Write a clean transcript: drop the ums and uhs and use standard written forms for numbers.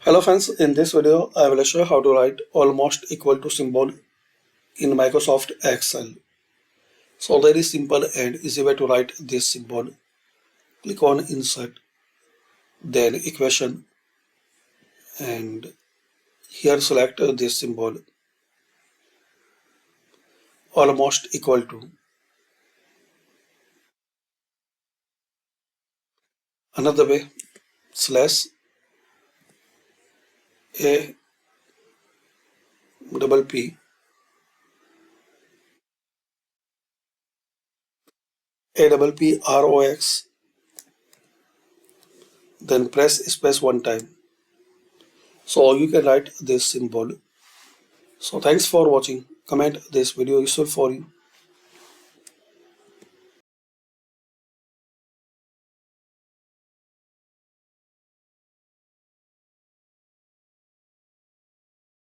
Hello friends, in this video I will show you how to write almost equal to symbol in Microsoft Excel. So very simple and easy way to write this symbol. Click on insert, then equation, and here select this symbol almost equal to. Another way, slash a double p rox, then press space one time. So you can write this symbol. So thanks for watching. Comment this video useful for you.